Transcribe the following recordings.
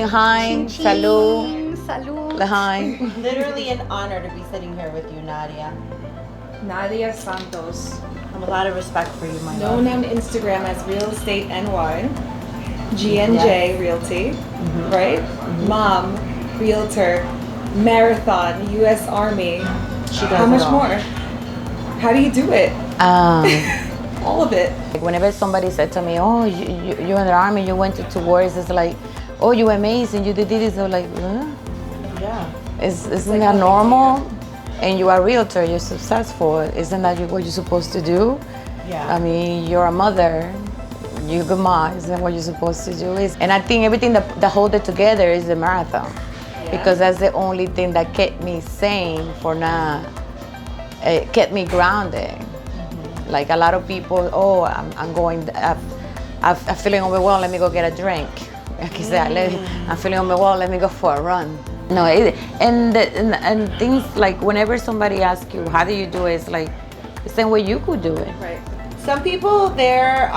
Hi, salud. Salud. Hi. Literally an honor to be sitting here with you, Nadia. Nadia Santos, I have a lot of respect for you, my known love. on Instagram as Real Estate NY, GNJ Realty, right? Mom, Realtor, Marathon, U.S. Army. She does How it much all. more? How do you do it? All of it. Like whenever somebody said to me, "Oh, you're in the army, you went to 2 wars," it's like, "Oh, you're amazing, you did this." I'm like, huh? Yeah. Isn't that normal? And you are a realtor, you're successful. Isn't that what you're supposed to do? Yeah. I mean, you're a mother. You're a good mom. Isn't that what you're supposed to do? And I think everything that hold it together is the marathon, because that's the only thing that kept me sane for now. It kept me grounded. Like a lot of people, oh, I'm feeling overwhelmed, let me go get a drink. I'm feeling overwhelmed, let me go for a run. No, and things like whenever somebody asks you, how do you do it? It's like the same way you could do it. Right. Some people, their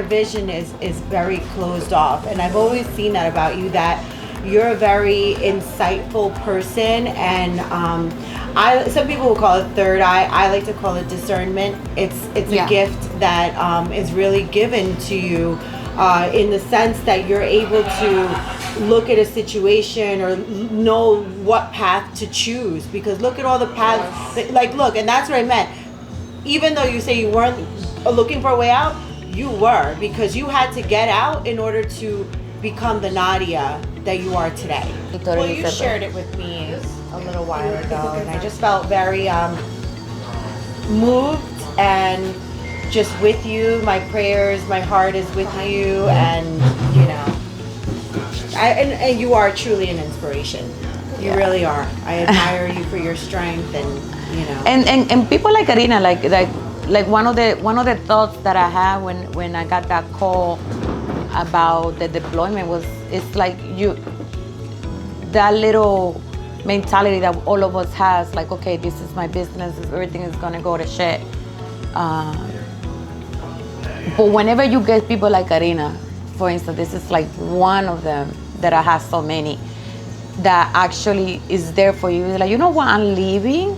vision is very closed off, and I've always seen that about you, that you're a very insightful person, and some people will call it third eye. I like to call it discernment. It's a gift that is really given to you in the sense that you're able to look at a situation or know what path to choose, because look at all the paths look, and that's what I meant. Even though you say you weren't looking for a way out, you were, because you had to get out in order to become the Nadia that you are today. Well, you shared it with me a little while ago, and I just felt very moved and just with you. My prayers, my heart is with you, and you know, and you are truly an inspiration. You really are. I admire you for your strength, and you know. And people like Karina, like one of the thoughts that I had when I got that call about the deployment was, it's like that little mentality that all of us has, like, okay, this is my business, everything is gonna go to shit. But whenever you get people like Karina, for instance, this is like one of them that I have so many, that actually is there for you. Like, you know what, I'm leaving,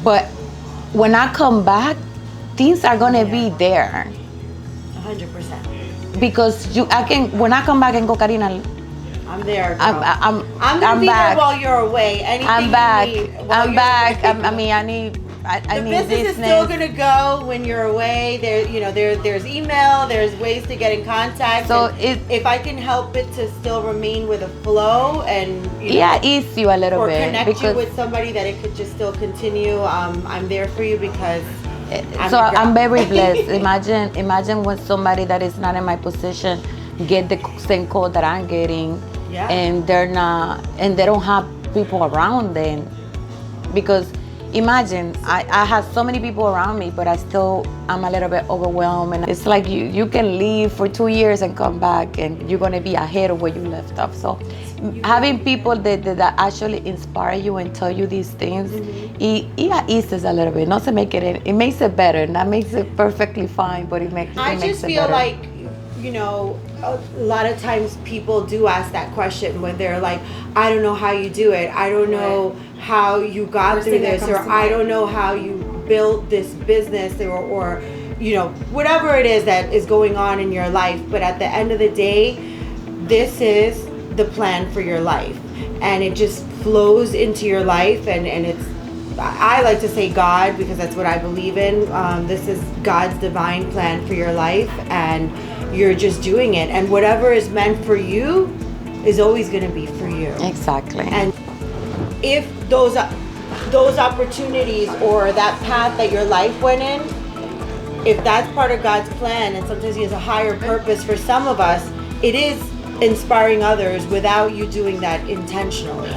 but when I come back, things are gonna be there. 100%. Because when I come back and go, Karina, I'm there. Girl. I'm gonna be back. there while you're away. Anything I'm back. you need while I'm you're back. away. I mean, I need The business is still gonna go when you're away. There's email. There's ways to get in contact. So if I can help it to still remain with a flow and ease you a little or bit, connect you with somebody that it could just still continue. I'm there for you, because I'm very blessed. Imagine when somebody that is not in my position get the same call that I'm getting, and they don't have people around them. Because imagine, I have so many people around me, but I'm a little bit overwhelmed, and it's like you can leave for 2 years and come back, and you're gonna be ahead of where you left off. So having people that actually inspire you and tell you these things, it eases a little bit. Not to make it makes it better. That makes it perfectly fine, but it makes it better. I just feel like, a lot of times people do ask that question when they're like, I don't know how you do it. I don't know how you got through this, or I don't know how you built this business, or whatever it is that is going on in your life. But at the end of the day, this is the plan for your life, and it just flows into your life, and it's, I like to say God, because that's what I believe in. This is God's divine plan for your life, and you're just doing it, and whatever is meant for you is always going to be for you. Exactly. And if those opportunities or that path that your life went in, if that's part of God's plan, and sometimes He has a higher purpose for some of us, it is inspiring others without you doing that intentionally.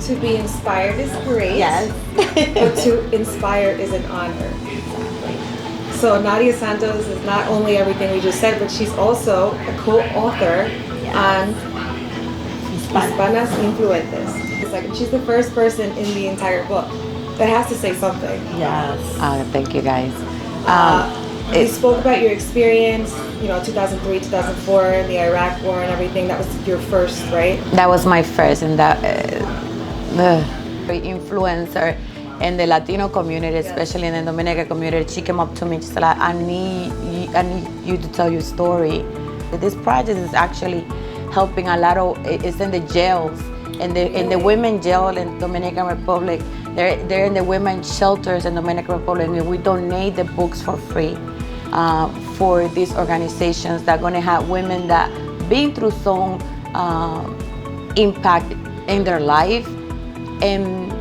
To be inspired is great. Yes. But to inspire is an honor. So Nadia Santos is not only everything we just said, but she's also a co-author on Hispanas Influentes. It's like she's the first person in the entire book that has to say something. Yes. Thank you, guys. You spoke about your experience, 2003, 2004, the Iraq War and everything. That was your first, right? That was my first, and that influencer in the Latino community, especially in the Dominican community. She came up to me and she said, I need you to tell your story. This project is actually helping a lot of, it's in the jails, in the women jail in Dominican Republic. They're in the women's shelters in Dominican Republic, and we donate the books for free for these organizations that are going to have women that been through some impact in their life. And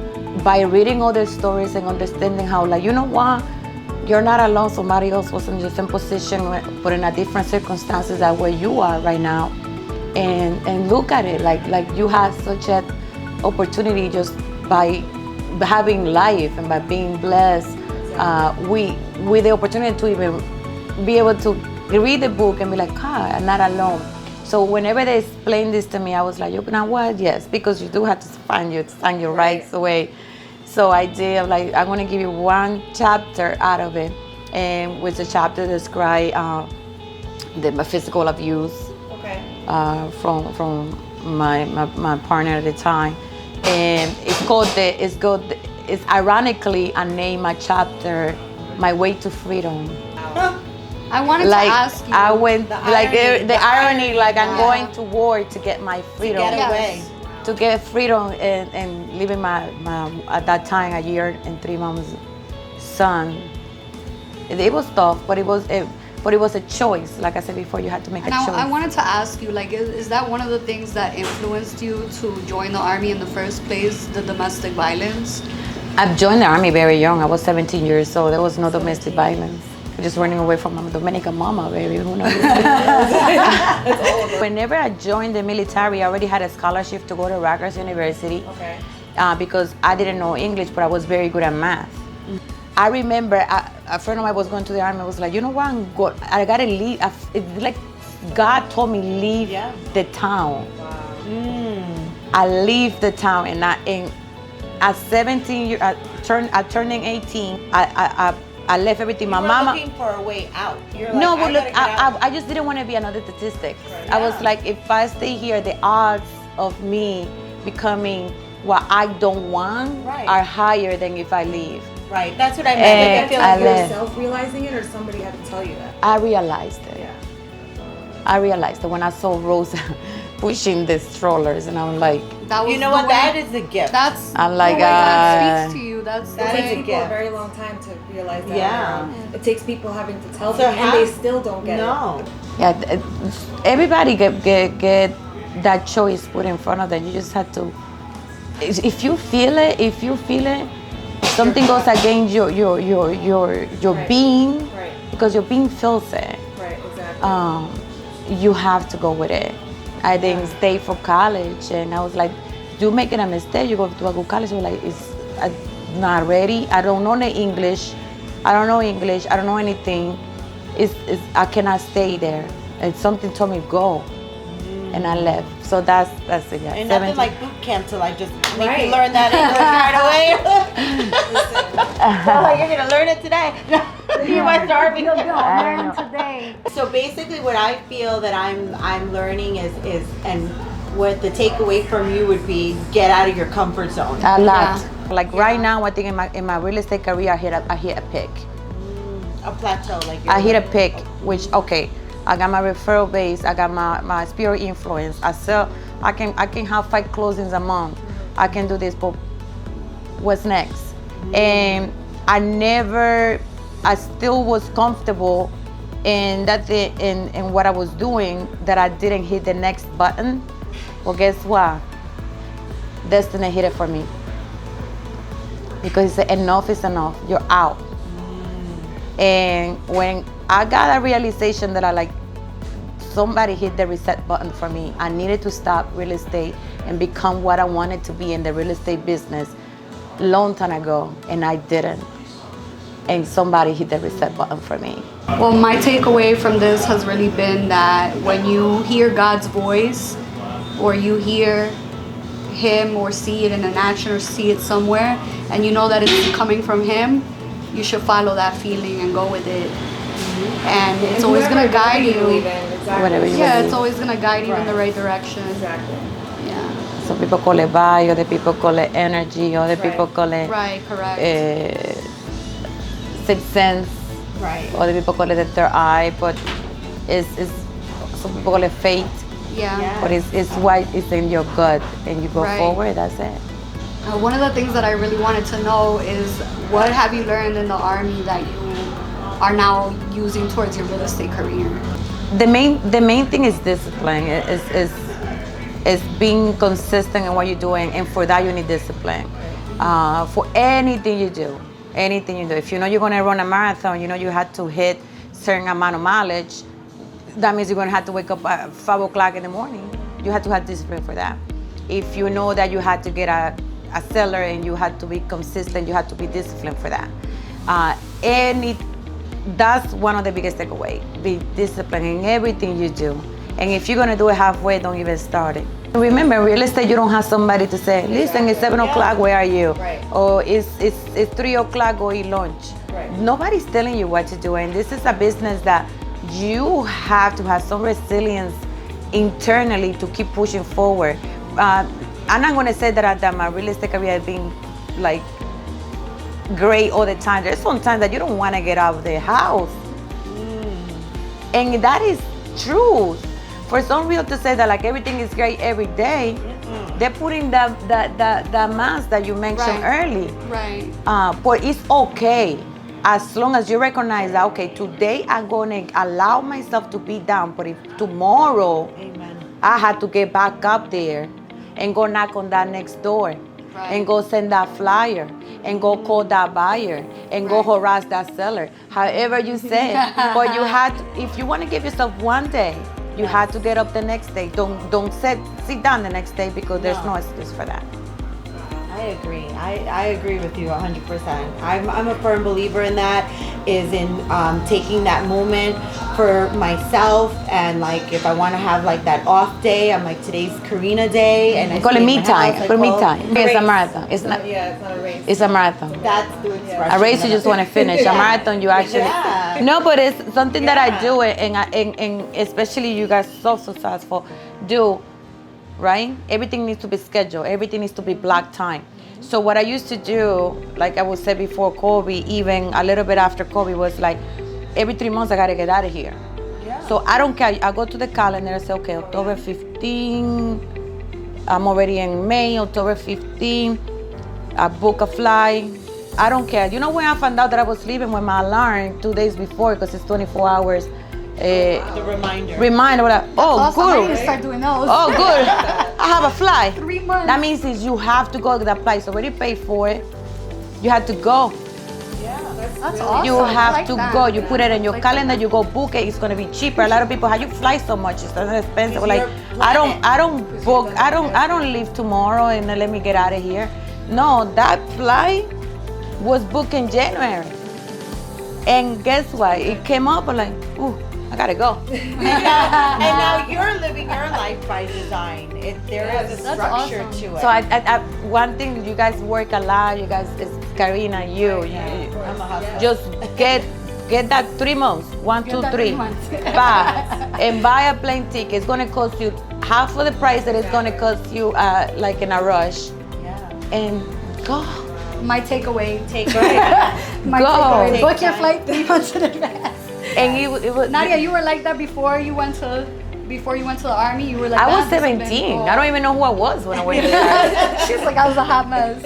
by reading all their stories and understanding how, like, you know what, you're not alone. Somebody else was in the same position, but in a different circumstances than where you are right now. And look at it, like you have such an opportunity just by having life and by being blessed. With the opportunity to even be able to read the book and be like, God, I'm not alone. So whenever they explained this to me, I was like, you know what? Yes, because you do have to find your rights away. So I did, like, I'm gonna give you one chapter out of it, and with the chapter describe the physical abuse from my partner at the time, and it's ironically I named my chapter "My Way to Freedom." I wanted to ask you. I went the irony, like I'm going to war to get my freedom. To get away. To get freedom and living my at that time 1 year and 3 months son. It was tough, but it was a choice. Like I said before, you had to make a choice. I wanted to ask you, like, is that one of the things that influenced you to join the army in the first place, the domestic violence? I've joined the army very young. I was 17 years old. There was no domestic violence. Just running away from my Dominican mama, baby. Who knows? Whenever I joined the military, I already had a scholarship to go to Rutgers University. Okay. Because I didn't know English, but I was very good at math. I remember a friend of mine was going to the army. I was like, you know what? I gotta leave. It's like God told me leave the town. Wow. I leave the town, and at 17 years, turning 18, I left everything. My mama looking for a way out. You're no, like, but look, I just didn't want to be another statistic. Right. I was like, if I stay here, the odds of me becoming what I don't want are higher than if I leave. Right, that's what I meant. I feel like yourself realizing it, or somebody had to tell you that? I realized it. Yeah. I realized it when I saw Rosa pushing the strollers, and I'm like, you know what? That is a gift. I'm like, that speaks to you. That is takes a people gift. a very long time to realize that. Yeah. It takes people having to tell them, and they still don't get it. Yeah, everybody get that choice put in front of them. You just have to. If you feel it, something goes against your being, because your being feels it. Right, exactly. You have to go with it. I didn't stay for college, and I was like, you're making a mistake. You go to a good college. You're like, I'm not ready. I don't know the English. I don't know anything. I cannot stay there. And something told me go, and I left. So that's it. Yeah. And nothing like boot camp to like just make you learn that English right away. So like, you're gonna learn it today. You might start learn today. So basically, what I feel that I'm learning is and what the takeaway from you would be: get out of your comfort zone. A lot. Yeah. Like right now, I think in my real estate career, I hit a peak. A plateau, like I hit a peak, which I got my referral base. I got my spirit influence. I can have 5 closings a month. I can do this, but what's next? And I still was comfortable in that in what I was doing, that I didn't hit the next button. Well, guess what? Destiny hit it for me. Because it said, enough is enough. You're out. And when I got a realization that somebody hit the reset button for me. I needed to stop real estate and become what I wanted to be in the real estate business long time ago, and I didn't. And somebody hit the reset button for me. Well, my takeaway from this has really been that when you hear God's voice, or you hear Him, or see it in an action, or see it somewhere, and you know that it's coming from Him, you should follow that feeling and go with it. and it's always gonna guide you. Exactly. Whatever you Yeah, believe. it's always gonna guide you in the Right. right direction. Exactly. Yeah. Some people call it vibe, other people call it energy, other people call it Right. Correct. sixth sense, Right. other people call it the third eye, but it's some people call it fate, Yeah. but it's what is in your gut, and you go Right. forward. That's it. One of the things that I really wanted to know is what have you learned in the Army that you are now using towards your real estate career? The main thing is discipline. Is being consistent in what you're doing, and for that you need discipline. For anything you do, if you know you're gonna run a marathon, you know you had to hit certain amount of mileage. That means you're gonna have to wake up at 5 o'clock in the morning. You have to have discipline for that. If you know that you had to get a seller and you had to be consistent, you had to be disciplined for that. That's one of the biggest takeaways. Be disciplined in everything you do. And if you're gonna do it halfway, don't even start it. Remember, in real estate, you don't have somebody to say, listen, it's 7 o'clock, where are you? Right. Or it's 3 o'clock, go eat lunch. Right. Nobody's telling you what to do. And this is a business that you have to have some resilience internally to keep pushing forward. I'm not gonna say that my real estate career has been like great all the time. There's some times that you don't wanna get out of the house. And that is truth. For some realtors say that like everything is great every day, they're putting the mask that you mentioned early. Right. But it's okay as long as you recognize that, okay, today I'm gonna allow myself to be down, but if tomorrow I had to get back up there and go knock on that next door, and go send that flyer, and go call that buyer, and go harass that seller, however you say it. But you had to, if you want to give yourself one day, you had to get up the next day. Don't sit down the next day, because there's no excuse for that. I agree. I agree with you 100%. I'm a firm believer in that, is in taking that moment for myself, and like if I want to have like that off day, I'm like, today's Karina day, and I Call it stay in me my time. house, I Call it me call time. it It's a race. marathon. It's not. Yeah, it's not a race. It's a marathon. That's the expression. A race you just want to finish. A marathon you actually. Yeah. No, but it's something that I do, and especially you guys so successful do, right? Everything needs to be scheduled. Everything needs to be block time. So what I used to do, like I would say before COVID, even a little bit after COVID, was like every 3 months I gotta get out of here. Yeah. So I don't care. I go to the calendar and say, okay, October 15. I'm already in May, October 15. I book a flight. I don't care. You know when I found out that I was leaving with my alarm 2 days before, because it's 24 hours. The reminder. Reminder, like, oh, Awesome. I need to good. start doing those. Oh, good. I have a flight. 3 months. That means is you have to go to that place. Already paid for it. You have to go. That's awesome. You I have like to that. go. You put it in your Like calendar. that. You go book it. It's gonna be cheaper. A lot of people, how you fly so much? It's not expensive. Because Like you're I planning. don't book. I don't leave tomorrow and then let me get out of here. No, that flight was booked in January. And guess what? It came up. I'm like, ooh, I gotta go. And now you're living your life by design. There is a That's structure awesome. to it. So I one thing, you guys work a lot. You guys, it's Karina, you I'm a hustler. just get that 3 months. 1, Get 2, that 3. 3 months. And buy a plane ticket. It's gonna cost you half of the price that it's gonna cost you like in a rush. Yeah. And go. My takeaway. My Go. takeaway. Take Book your time. flight 3 months in advance. And it was Nadia, you were like that before you went to the army. You were like I that. was 17. I don't even know who I was when I went to the She's like, I was a hot mess.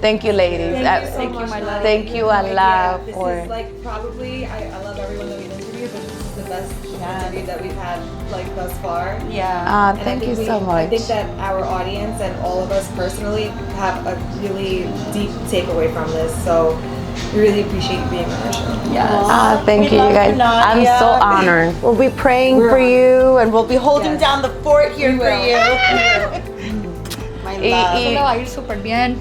Thank you, ladies. Thank you so much, my Nadia. love. Thank you a lot This for. is like probably, I love everyone that we've interviewed, but this is the best interview that we've had like thus far. Yeah. And I Thank you think so much. I think that our audience and all of us personally have a really deep takeaway from this. So we really appreciate you being on our show. Yes. Thank you, love guys. you, Nadia. I'm so honored. We'll be praying for you, and we'll be holding Yes. down the fort here We for will. you. My love. Y- Eso le va a ir súper bien.